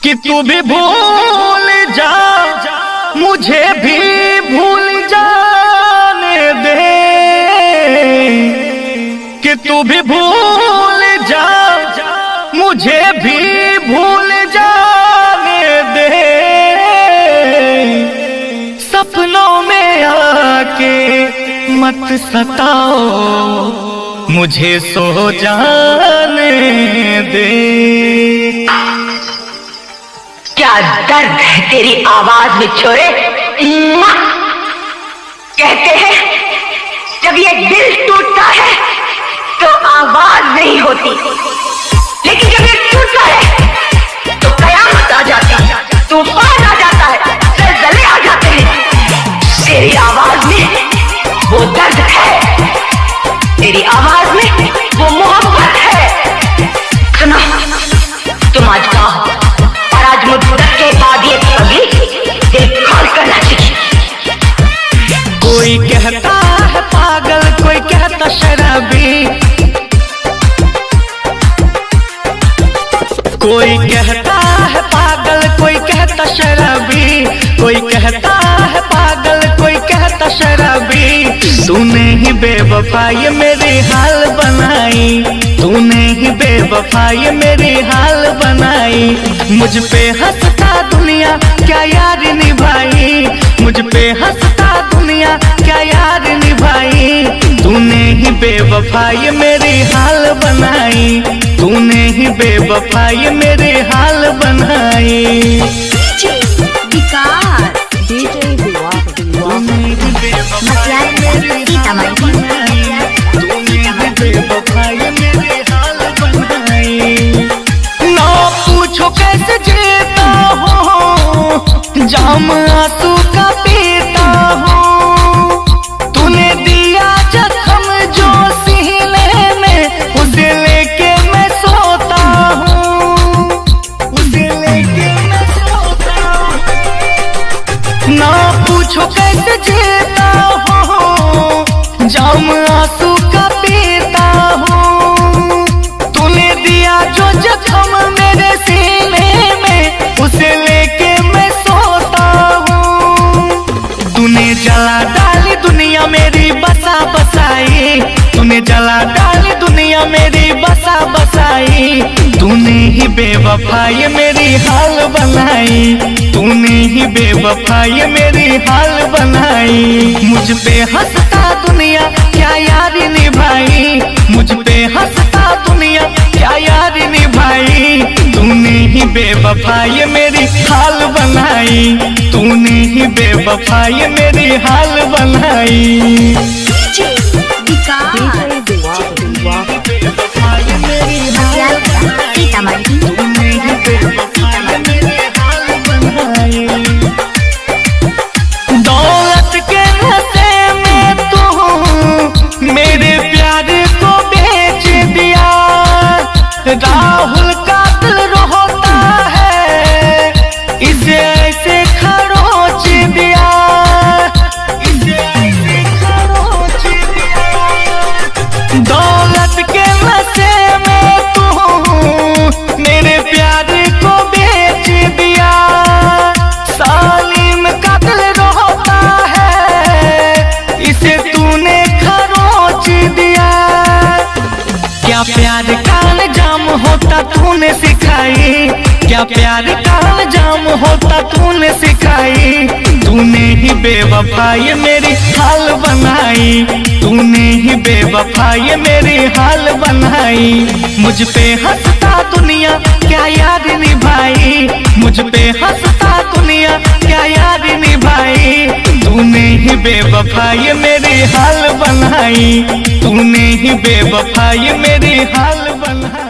कि तू भी भूल जा, मुझे भी भूल जाने दे, कि तू भी भूल जा, मुझे भी भूल जाने दे। सपनों में आके मत सताओ, मुझे सो जाने दे। क्या दर्द है तेरी आवाज में छोरे। कहते हैं जब ये दिल टूटता है तो आवाज नहीं होती, लेकिन जब ये टूटता है तो कयामत आ जाती है, तूफान आ जाता है, ज़लज़ले आ जाते हैं। तेरी आवाज में वो दर्द है, तेरी आवाज में वो मोहब्बत है। सुनो, तुम आज कहो और आज मुद्दत के बाद ये पगली दिल खोल कर नाचेगी। कोई कहता है पागल, कोई कहता शराबी, कोई कहता है पागल, कोई कहता शराबी, कोई कहता है पागल, कोई कहता शराबी। तूने ही बेवफाई मेरी हाल बनाई, तूने ही बेवफाई मेरी हाल बनाई। मुझ पे हंसता दुनिया क्या यार निभाई, मुझ पे हंसता दुनिया क्या यार निभाई। तूने ही बेवफाई मेरी हाल बनाई, तूने ही बेवफाई मेरे हाल बनाई। ना पूछो कैसे जीता हूँ, जाम आंसू का पीता हूँ। तूने दिया जख्म जो सीने में, उसे लेके मैं सोता हूँ, उसे लेके मैं सोता हूँ। ना पूछो कैसे जीता हूँ, जाम आंसू का पीता हूँ। तूने दिया जो जख्म मेरे सीने में, उसे लेके मैं सोता हूँ। तूने जला डाली दुनिया मेरी बसा बसाई, तूने जला डाली दुनिया मेरी बसा बसाई। तूने ही बेवफाई मेरी हाल बनाई, तूने ही बेवफाई मेरी हाल बनाई। मुझ पे हंसता दुनिया क्या यार निभाई, मुझ पे हंसता दुनिया क्या यार निभाई। तूने ही बेवफाई मेरी हाल बनाई, तूने ही बेवफाई मेरी हाल बनाई। दौलत के नशे में तू मेरे प्यार को बेच दिया। राहुल का दिल रोता है, इसे ऐसे खरोच दिया, इसे ऐसे खरोच दिया। दौलत के नशे में तू मेरे प्यार को बेच दिया। सालिम का दिल रोता है, इसे तूने खरोच दिया। क्या प्यार का अंजाम होता तूने सिखाई, क्या प्यार का अंजाम होता तूने सिखाई। तूने ही बेवफाई मेरी हाल बनाई, तूने ही बेवफाई मेरी हाल बनाई। मुझ पे हंसता दुनिया क्या यार निभाई, मुझ पे हंसता दुनिया क्या यार निभाई। तूने ही बेवफाई मेरी हाल बनाई, तूने ही बेवफाई मेरी हाल बनाई।